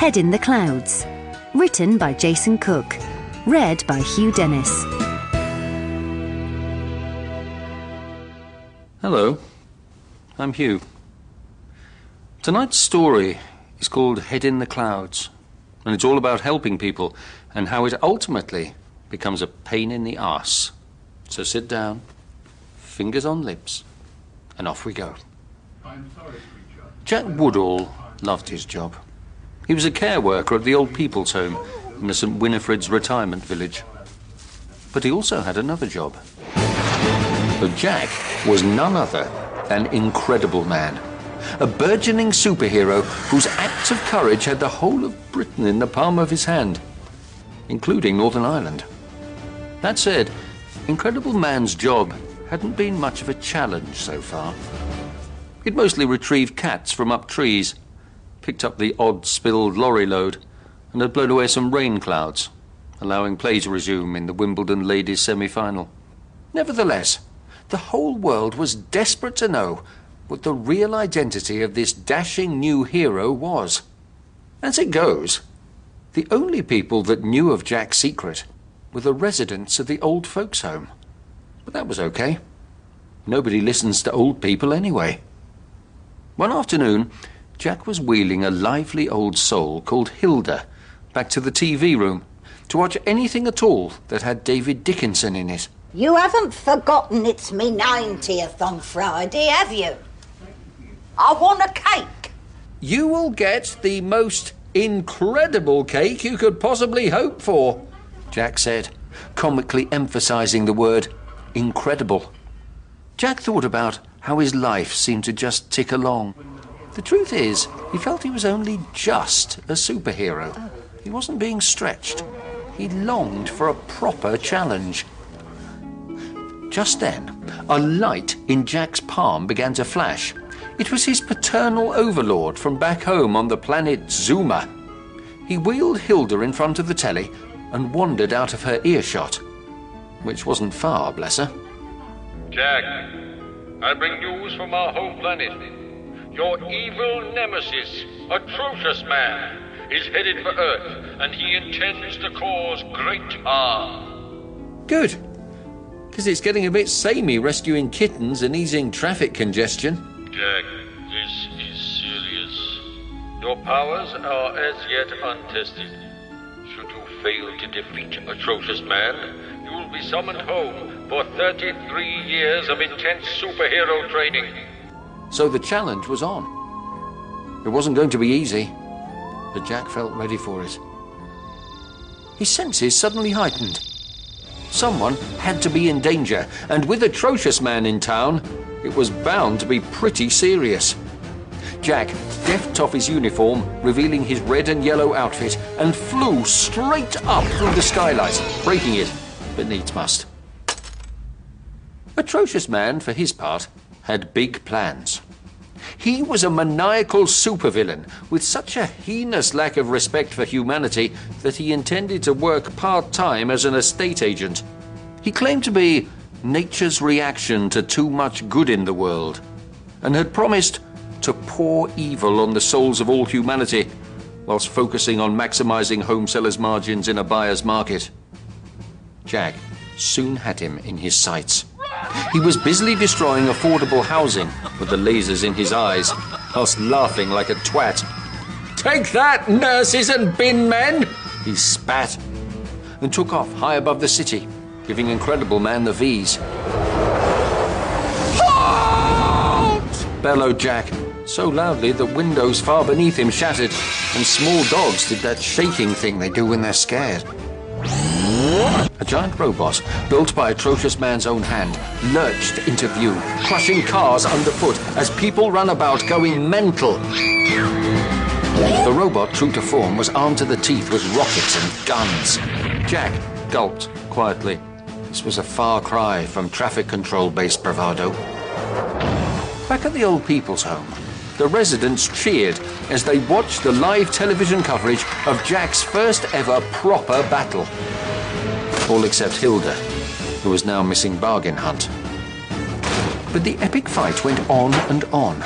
Head in the Clouds. Written by Jason Cook. Read by Hugh Dennis. Hello, I'm Hugh. Tonight's story is called Head in the Clouds, and it's all about helping people and how it ultimately becomes a pain in the arse. So sit down, fingers on lips, and off we go. Jack Woodall loved his job. He was a care worker at the old people's home in the St Winifred's retirement village. But he also had another job. But Jack was none other than Incredible Man, a burgeoning superhero whose acts of courage had the whole of Britain in the palm of his hand, including Northern Ireland. That said, Incredible Man's job hadn't been much of a challenge so far. He'd mostly retrieved cats from up trees, picked up the odd spilled lorry load, and had blown away some rain clouds, allowing play to resume in the Wimbledon ladies' semi-final. Nevertheless, the whole world was desperate to know what the real identity of this dashing new hero was. As it goes, the only people that knew of Jack's secret were the residents of the old folks' home. But that was okay. Nobody listens to old people anyway. One afternoon, Jack was wheeling a lively old soul called Hilda back to the TV room to watch anything at all that had David Dickinson in it. You haven't forgotten it's me 90th on Friday, have you? I want a cake. You will get the most incredible cake you could possibly hope for, Jack said, comically emphasising the word incredible. Jack thought about how his life seemed to just tick along. The truth is, he felt he was only just a superhero. He wasn't being stretched. He longed for a proper challenge. Just then, a light in Jack's palm began to flash. It was his paternal overlord from back home on the planet Zuma. He wheeled Hilda in front of the telly and wandered out of her earshot, which wasn't far, bless her. Jack, I bring news from our home planet. Your evil nemesis, Atrocious Man, is headed for Earth, and he intends to cause great harm. Good, because it's getting a bit samey rescuing kittens and easing traffic congestion. Jack, this is serious. Your powers are as yet untested. Should you fail to defeat Atrocious Man, you will be summoned home for 33 years of intense superhero training. So the challenge was on. It wasn't going to be easy, but Jack felt ready for it. His senses suddenly heightened. Someone had to be in danger, and with Atrocious Man in town, it was bound to be pretty serious. Jack deft off his uniform, revealing his red and yellow outfit, and flew straight up through the skylight, breaking it, but needs must. Atrocious Man, for his part, had big plans. He was a maniacal supervillain with such a heinous lack of respect for humanity that he intended to work part-time as an estate agent. He claimed to be nature's reaction to too much good in the world, and had promised to pour evil on the souls of all humanity whilst focusing on maximising home sellers' margins in a buyer's market. Jack soon had him in his sights. He was busily destroying affordable housing with the lasers in his eyes, whilst laughing like a twat. "Take that, nurses and bin men!" he spat, and took off high above the city, giving Incredible Man the V's. "Halt!" bellowed Jack, so loudly that windows far beneath him shattered, and small dogs did that shaking thing they do when they're scared. A giant robot, built by Atrocious Man's own hand, lurched into view, crushing cars underfoot as people ran about going mental. The robot, true to form, was armed to the teeth with rockets and guns. Jack gulped quietly. This was a far cry from traffic control-based bravado. Back at the old people's home, the residents cheered as they watched the live television coverage of Jack's first ever proper battle. All except Hilda, who was now missing Bargain Hunt. But the epic fight went on and on.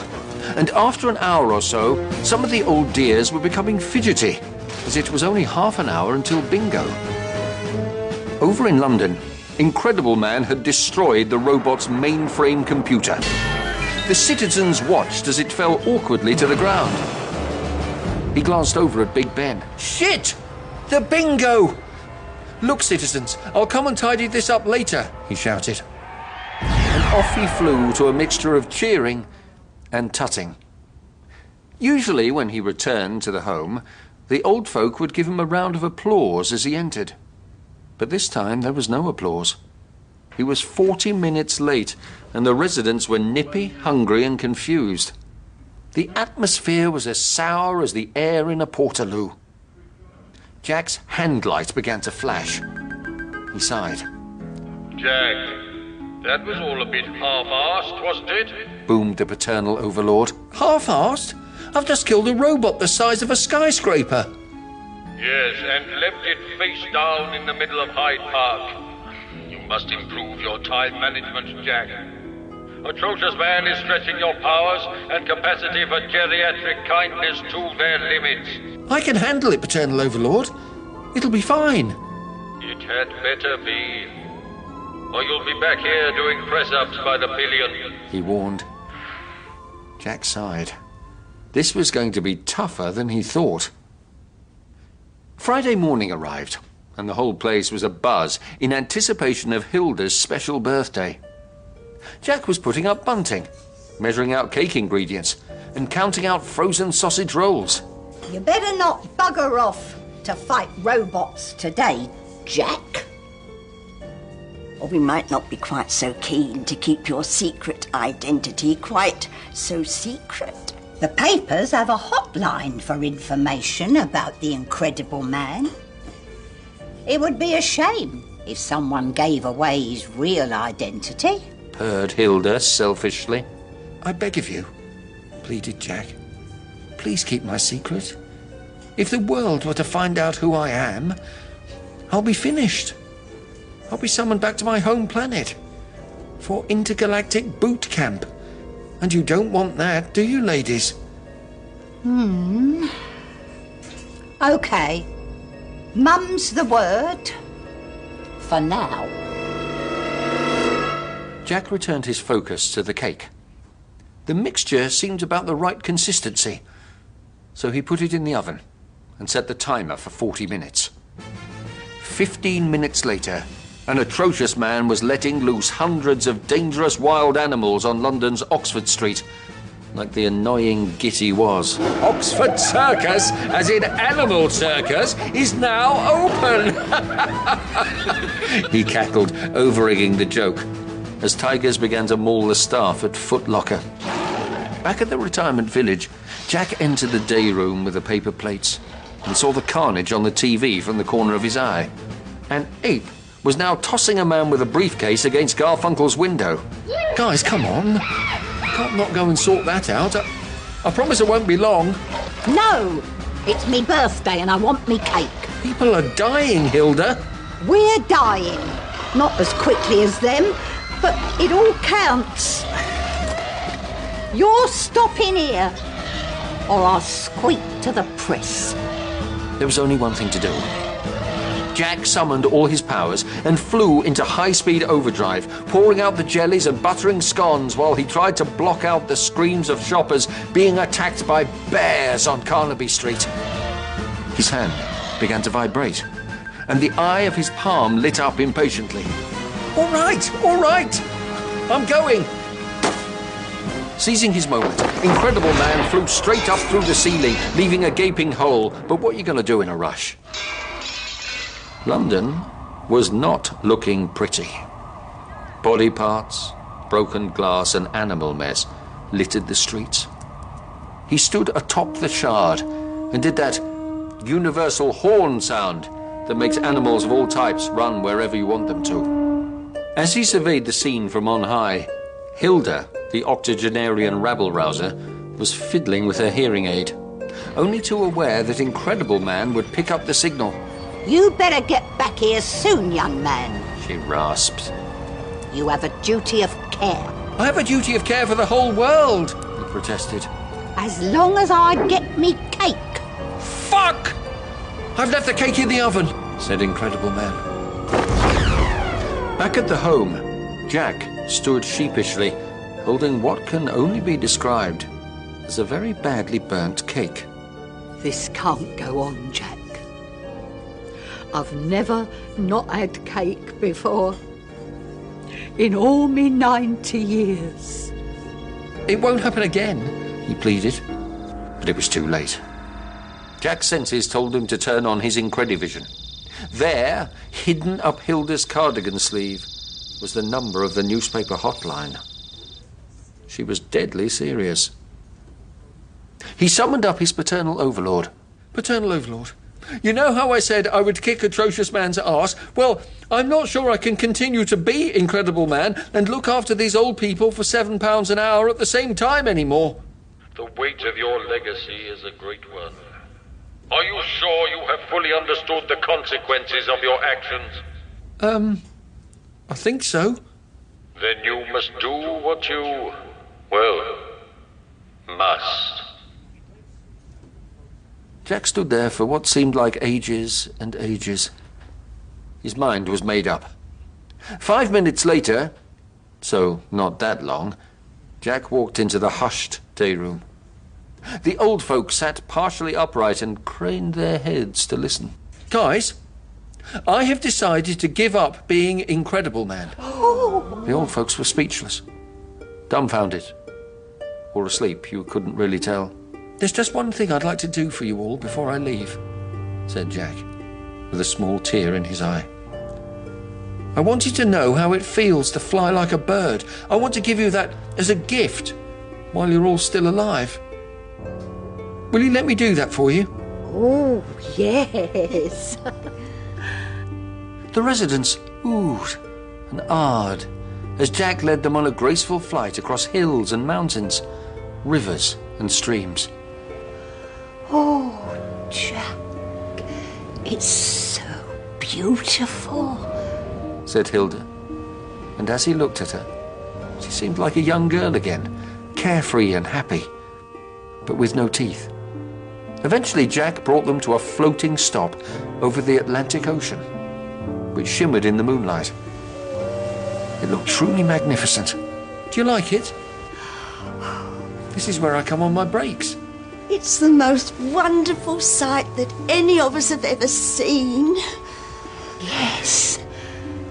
and after an hour or so, some of the old dears were becoming fidgety, as it was only half an hour until bingo. Over in London, Incredible Man had destroyed the robot's mainframe computer. The citizens watched as it fell awkwardly to the ground. He glanced over at Big Ben. "Shit! The bingo! Look, citizens, I'll come and tidy this up later," he shouted. And off he flew to a mixture of cheering and tutting. Usually, when he returned to the home, the old folk would give him a round of applause as he entered. But this time there was no applause. He was 40 minutes late, and the residents were nippy, hungry, and confused. The atmosphere was as sour as the air in a portaloo. Jack's handlight began to flash. He sighed. Jack, that was all a bit half-arsed, wasn't it? Boomed the paternal overlord. "Half-arsed? I've just killed a robot the size of a skyscraper." Yes, and left it face down in the middle of Hyde Park. You must improve your time management, Jack. Atrocious Man is stretching your powers and capacity for geriatric kindness to their limits. "I can handle it, paternal overlord. It'll be fine." It had better be. Or you'll be back here doing press-ups by the billion. He warned. Jack sighed. This was going to be tougher than he thought. Friday morning arrived, and the whole place was abuzz in anticipation of Hilda's special birthday. Jack was putting up bunting, measuring out cake ingredients, and counting out frozen sausage rolls. You better not bugger off to fight robots today, Jack. Or we might not be quite so keen to keep your secret identity quite so secret. The papers have a hotline for information about the Incredible Man. It would be a shame if someone gave away his real identity. Purred Hilda selfishly. "I beg of you," pleaded Jack. "Please keep my secret. If the world were to find out who I am, I'll be finished. I'll be summoned back to my home planet for intergalactic boot camp. And you don't want that, do you, ladies?" OK. Mum's the word. For now. Jack returned his focus to the cake. The mixture seemed about the right consistency, so he put it in the oven and set the timer for 40 minutes. 15 minutes later, an atrocious man was letting loose hundreds of dangerous wild animals on London's Oxford Street, like the annoying git he was. "Oxford Circus, as in Animal Circus, is now open!" He cackled, over-egging the joke, as tigers began to maul the staff at Foot Locker. Back at the retirement village, Jack entered the day room with the paper plates and saw the carnage on the TV from the corner of his eye. An ape was now tossing a man with a briefcase against Garfunkel's window. "Guys, come on. Can't not go and sort that out. I promise it won't be long." No, it's me birthday and I want me cake. "People are dying, Hilda." We're dying. Not as quickly as them, but it all counts. You're stopping here, or I'll squeak to the press. There was only one thing to do. Jack summoned all his powers and flew into high-speed overdrive, pouring out the jellies and buttering scones while he tried to block out the screams of shoppers being attacked by bears on Carnaby Street. His hand began to vibrate, and the eye of his palm lit up impatiently. All right, I'm going." Seizing his moment, Incredible Man flew straight up through the ceiling, leaving a gaping hole. But what are you going to do in a rush? London was not looking pretty. Body parts, broken glass and animal mess littered the streets. He stood atop the Shard and did that universal horn sound that makes animals of all types run wherever you want them to. As he surveyed the scene from on high, Hilda, the octogenarian rabble-rouser, was fiddling with her hearing aid, only too aware that Incredible Man would pick up the signal. You better get back here soon, young man. She rasped. You have a duty of care. "I have a duty of care for the whole world," he protested. as long as I get me cake. Fuck! I've left the cake in the oven, said Incredible Man. Back at the home, Jack stood sheepishly, holding what can only be described as a very badly burnt cake. This can't go on, Jack. I've never not had cake before. In all me 90 years. It won't happen again, he pleaded. But it was too late. Jack's senses told him to turn on his Incredivision. There, hidden up Hilda's cardigan sleeve, was the number of the newspaper hotline. She was deadly serious. He summoned up his paternal overlord. Paternal overlord, you know how I said I would kick Atrocious Man's arse? Well, I'm not sure I can continue to be Incredible Man and look after these old people for £7 an hour at the same time anymore. The weight of your legacy is a great one. Are you sure you have fully understood the consequences of your actions? I think so. Then you must do what you, well, must. Jack stood there for what seemed like ages and ages. His mind was made up. 5 minutes later, so not that long, Jack walked into the hushed day room. The old folk sat partially upright and craned their heads to listen. Guys, I have decided to give up being Incredible Man. Oh. The old folks were speechless, dumbfounded, or asleep, you couldn't really tell. There's just one thing I'd like to do for you all before I leave, said Jack, with a small tear in his eye. I want you to know how it feels to fly like a bird. I want to give you that as a gift while you're all still alive. Will you let me do that for you? Oh, yes. The residents oohed and ahed as Jack led them on a graceful flight across hills and mountains, rivers and streams. Oh, Jack, it's so beautiful, said Hilda. And as he looked at her, she seemed like a young girl again, carefree and happy, but with no teeth. Eventually, Jack brought them to a floating stop over the Atlantic Ocean, which shimmered in the moonlight. It looked truly magnificent. Do you like it? This is where I come on my breaks. It's the most wonderful sight that any of us have ever seen. Yes,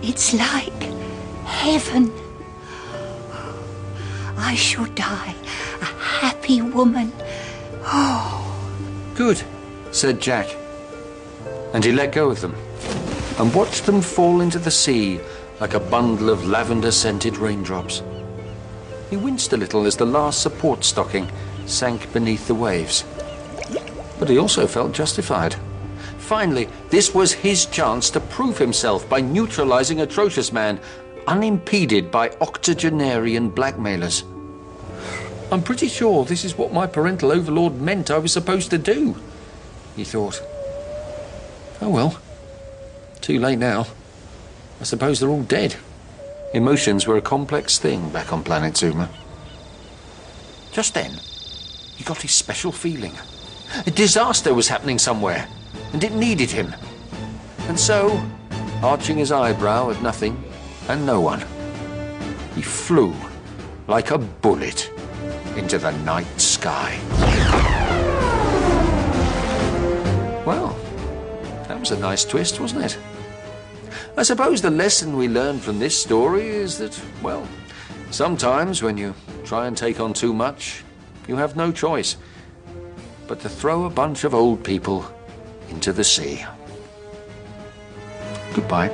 it's like heaven. I shall die a happy woman. Oh. Good, said Jack. And he let go of them and watched them fall into the sea like a bundle of lavender-scented raindrops. He winced a little as the last support stocking sank beneath the waves. But he also felt justified. Finally, this was his chance to prove himself by neutralizing Atrocious Man, unimpeded by octogenarian blackmailers. I'm pretty sure this is what my parental overlord meant I was supposed to do, he thought. Oh well, too late now. I suppose they're all dead. Emotions were a complex thing back on planet Zuma. Just then, he got his special feeling. A disaster was happening somewhere, and it needed him. And so, arching his eyebrow at nothing and no one, he flew like a bullet into the night sky. Well, that was a nice twist, wasn't it? I suppose the lesson we learned from this story is that, well, sometimes when you try and take on too much, you have no choice but to throw a bunch of old people into the sea. Goodbye.